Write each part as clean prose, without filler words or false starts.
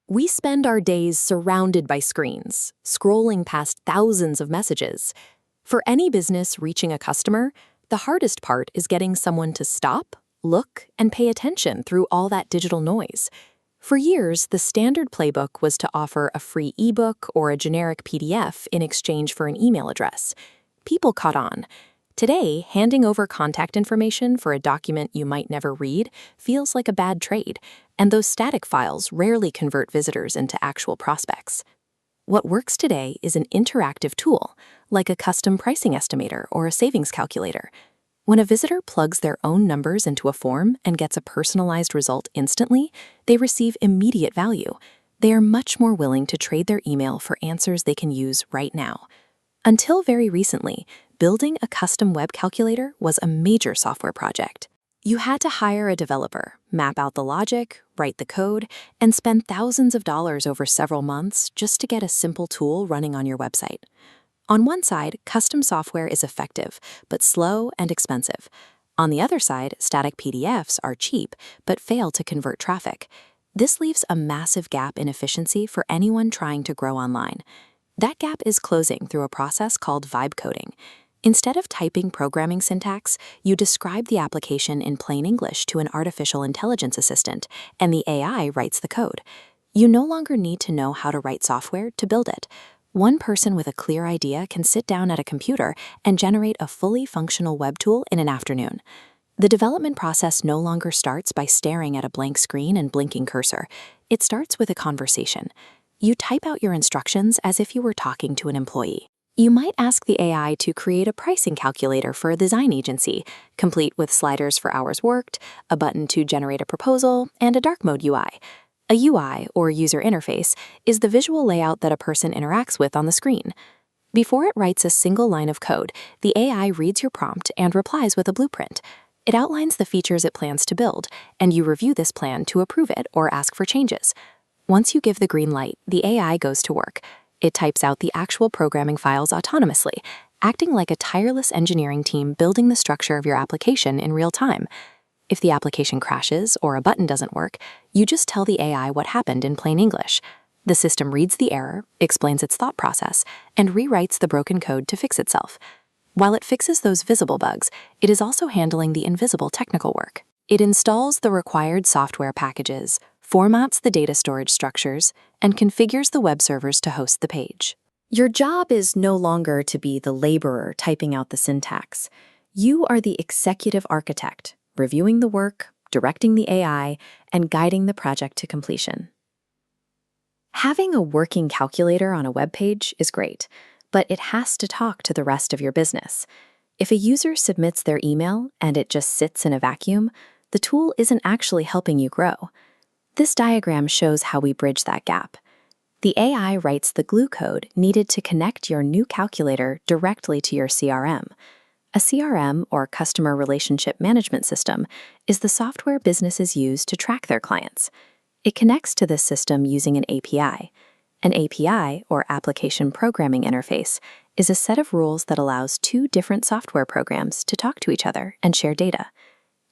We spend our days surrounded by screens, scrolling past thousands of messages. For any business reaching a customer, the hardest part is getting someone to stop, look, and pay attention through all that digital noise. For years, the standard playbook was to offer a free ebook or a generic PDF in exchange for an email address. People caught on. Today, handing over contact information for a document you might never read feels like a bad trade, and those static files rarely convert visitors into actual prospects. What works today is an interactive tool, like a custom pricing estimator or a savings calculator. When a visitor plugs their own numbers into a form and gets a personalized result instantly, they receive immediate value. They are much more willing to trade their email for answers they can use right now. Until very recently, building a custom web calculator was a major software project. You had to hire a developer, map out the logic, write the code, and spend thousands of dollars over several months just to get a simple tool running on your website. On one side, custom software is effective, but slow and expensive. On the other side, static PDFs are cheap, but fail to convert traffic. This leaves a massive gap in efficiency for anyone trying to grow online. That gap is closing through a process called vibe coding. Instead of typing programming syntax, you describe the application in plain English to an artificial intelligence assistant, and the AI writes the code. You no longer need to know how to write software to build it. One person with a clear idea can sit down at a computer and generate a fully functional web tool in an afternoon. The development process no longer starts by staring at a blank screen and blinking cursor. It starts with a conversation. You type out your instructions as if you were talking to an employee. You might ask the AI to create a pricing calculator for a design agency, complete with sliders for hours worked, a button to generate a proposal, and a dark mode UI. A UI, or user interface, is the visual layout that a person interacts with on the screen. Before it writes a single line of code, the AI reads your prompt and replies with a blueprint. It outlines the features it plans to build, and you review this plan to approve it or ask for changes. Once you give the green light, the AI goes to work. It types out the actual programming files autonomously, acting like a tireless engineering team building the structure of your application in real time. If the application crashes or a button doesn't work, you just tell the AI what happened in plain English. The system reads the error, explains its thought process, and rewrites the broken code to fix itself. While it fixes those visible bugs, it is also handling the invisible technical work. It installs the required software packages, formats the data storage structures, and configures the web servers to host the page. Your job is no longer to be the laborer typing out the syntax. You are the executive architect, reviewing the work, directing the AI, and guiding the project to completion. Having a working calculator on a web page is great, but it has to talk to the rest of your business. If a user submits their email and it just sits in a vacuum, the tool isn't actually helping you grow. This diagram shows how we bridge that gap. The AI writes the glue code needed to connect your new calculator directly to your CRM. A CRM, or Customer Relationship Management System, is the software businesses use to track their clients. It connects to this system using an API. An API, or Application Programming Interface, is a set of rules that allows two different software programs to talk to each other and share data.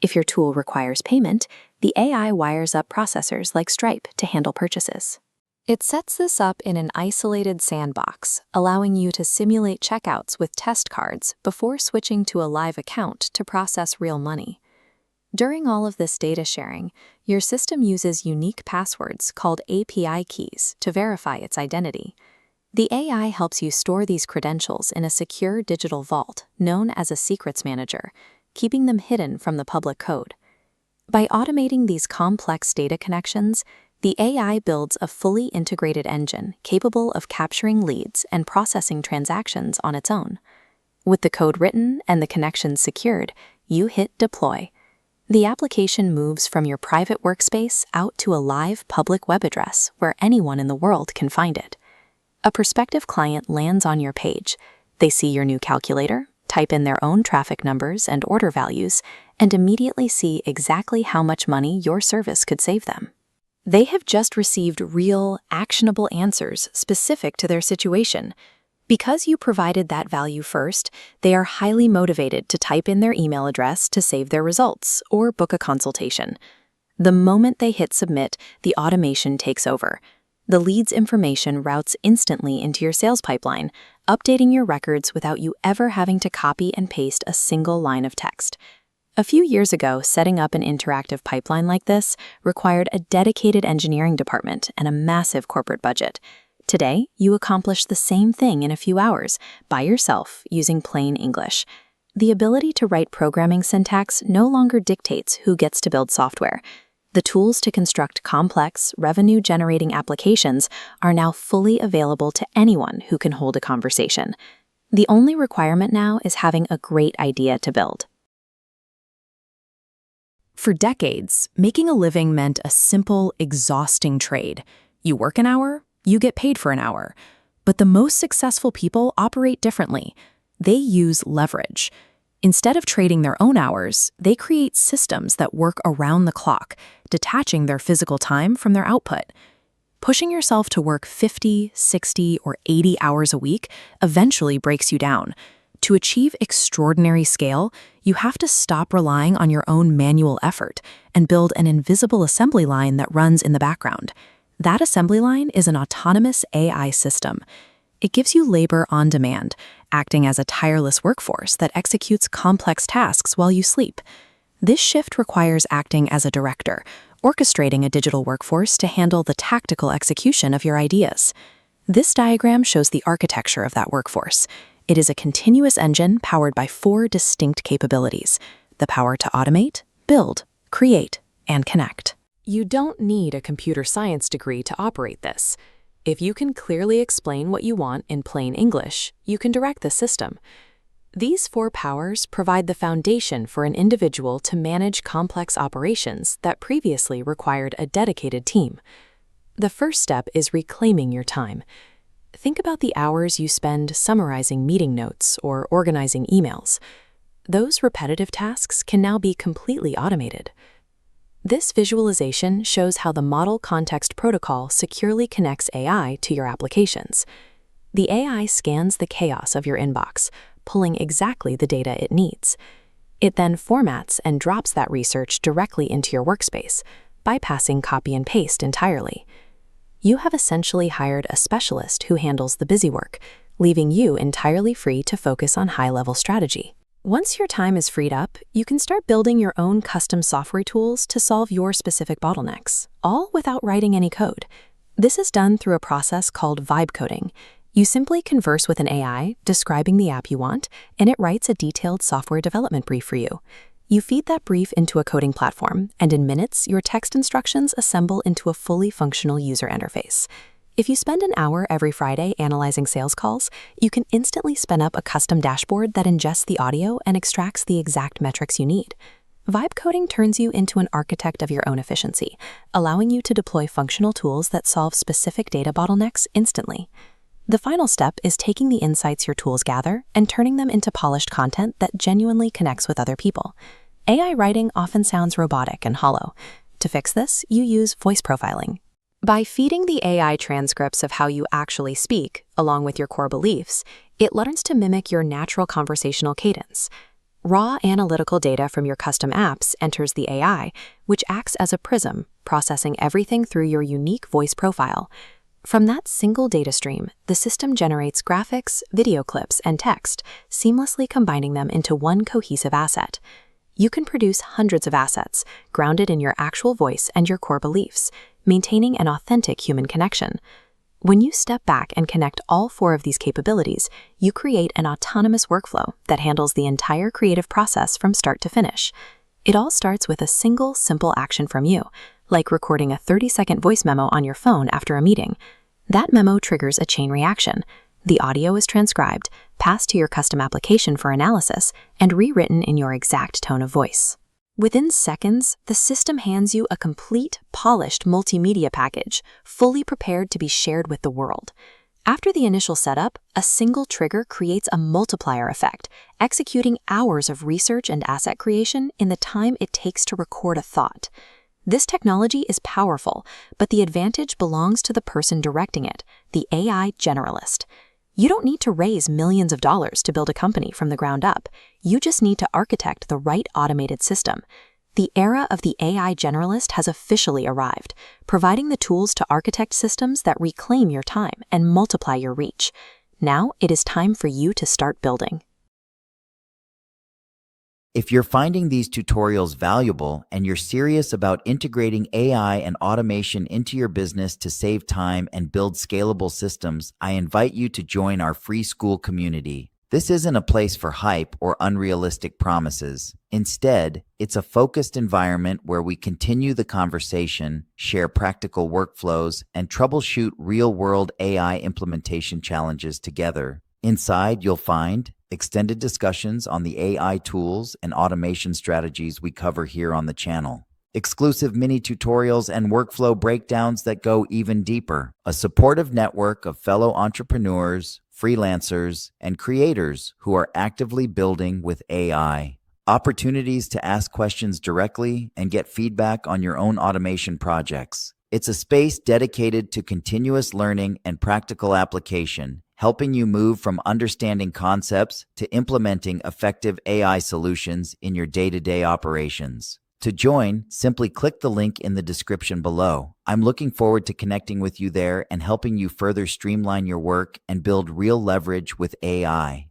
If your tool requires payment, the AI wires up processors like Stripe to handle purchases. It sets this up in an isolated sandbox, allowing you to simulate checkouts with test cards before switching to a live account to process real money. During all of this data sharing, your system uses unique passwords called API keys to verify its identity. The AI helps you store these credentials in a secure digital vault known as a secrets manager, keeping them hidden from the public code. By automating these complex data connections, the AI builds a fully integrated engine capable of capturing leads and processing transactions on its own. With the code written and the connections secured, you hit deploy. The application moves from your private workspace out to a live public web address where anyone in the world can find it. A prospective client lands on your page. They see your new calculator, type in their own traffic numbers and order values, and immediately see exactly how much money your service could save them. They have just received real, actionable answers specific to their situation. Because you provided that value first, they are highly motivated to type in their email address to save their results or book a consultation. The moment they hit submit, the automation takes over. The lead's information routes instantly into your sales pipeline, updating your records without you ever having to copy and paste a single line of text. A few years ago, setting up an interactive pipeline like this required a dedicated engineering department and a massive corporate budget. Today, you accomplish the same thing in a few hours, by yourself, using plain English. The ability to write programming syntax no longer dictates who gets to build software. The tools to construct complex, revenue-generating applications are now fully available to anyone who can hold a conversation. The only requirement now is having a great idea to build. For decades, making a living meant a simple, exhausting trade. You work an hour, you get paid for an hour. But the most successful people operate differently. They use leverage. Instead of trading their own hours, they create systems that work around the clock, detaching their physical time from their output. Pushing yourself to work 50, 60, or 80 hours a week eventually breaks you down. To achieve extraordinary scale, you have to stop relying on your own manual effort and build an invisible assembly line that runs in the background. That assembly line is an autonomous AI system. It gives you labor on demand, acting as a tireless workforce that executes complex tasks while you sleep. This shift requires acting as a director, orchestrating a digital workforce to handle the tactical execution of your ideas. This diagram shows the architecture of that workforce. It is a continuous engine powered by 4 distinct capabilities: the power to automate, build, create, and connect. You don't need a computer science degree to operate this. If you can clearly explain what you want in plain English, you can direct the system. These 4 powers provide the foundation for an individual to manage complex operations that previously required a dedicated team. The first step is reclaiming your time. Think about the hours you spend summarizing meeting notes or organizing emails. Those repetitive tasks can now be completely automated. This visualization shows how the Model Context Protocol securely connects AI to your applications. The AI scans the chaos of your inbox, pulling exactly the data it needs. It then formats and drops that research directly into your workspace, bypassing copy and paste entirely. You have essentially hired a specialist who handles the busy work, leaving you entirely free to focus on high-level strategy. Once your time is freed up, you can start building your own custom software tools to solve your specific bottlenecks, all without writing any code. This is done through a process called vibe coding. You simply converse with an AI, describing the app you want, and it writes a detailed software development brief for you. You feed that brief into a coding platform, and in minutes, your text instructions assemble into a fully functional user interface. If you spend an hour every Friday analyzing sales calls, you can instantly spin up a custom dashboard that ingests the audio and extracts the exact metrics you need. Vibe coding turns you into an architect of your own efficiency, allowing you to deploy functional tools that solve specific data bottlenecks instantly. The final step is taking the insights your tools gather and turning them into polished content that genuinely connects with other people. AI writing often sounds robotic and hollow. To fix this, you use voice profiling. By feeding the AI transcripts of how you actually speak, along with your core beliefs, it learns to mimic your natural conversational cadence. Raw analytical data from your custom apps enters the AI, which acts as a prism, processing everything through your unique voice profile. From that single data stream, the system generates graphics, video clips, and text, seamlessly combining them into one cohesive asset. You can produce hundreds of assets, grounded in your actual voice and your core beliefs, maintaining an authentic human connection. When you step back and connect all 4 of these capabilities, you create an autonomous workflow that handles the entire creative process from start to finish. It all starts with a single, simple action from you, like recording a 30-second voice memo on your phone after a meeting. That memo triggers a chain reaction. The audio is transcribed, passed to your custom application for analysis, and rewritten in your exact tone of voice. Within seconds, the system hands you a complete, polished multimedia package, fully prepared to be shared with the world. After the initial setup, a single trigger creates a multiplier effect, executing hours of research and asset creation in the time it takes to record a thought. This technology is powerful, but the advantage belongs to the person directing it, the AI generalist. You don't need to raise millions of dollars to build a company from the ground up. You just need to architect the right automated system. The era of the AI generalist has officially arrived, providing the tools to architect systems that reclaim your time and multiply your reach. Now it is time for you to start building. If you're finding these tutorials valuable and you're serious about integrating AI and automation into your business to save time and build scalable systems, I invite you to join our free school community. This isn't a place for hype or unrealistic promises. Instead, it's a focused environment where we continue the conversation, share practical workflows, and troubleshoot real-world AI implementation challenges together. Inside, you'll find extended discussions on the AI tools and automation strategies we cover here on the channel, exclusive mini tutorials and workflow breakdowns that go even deeper, a supportive network of fellow entrepreneurs, freelancers, and creators who are actively building with AI, opportunities to ask questions directly and get feedback on your own automation projects. It's a space dedicated to continuous learning and practical application, helping you move from understanding concepts to implementing effective AI solutions in your day-to-day operations. To join, simply click the link in the description below. I'm looking forward to connecting with you there and helping you further streamline your work and build real leverage with AI.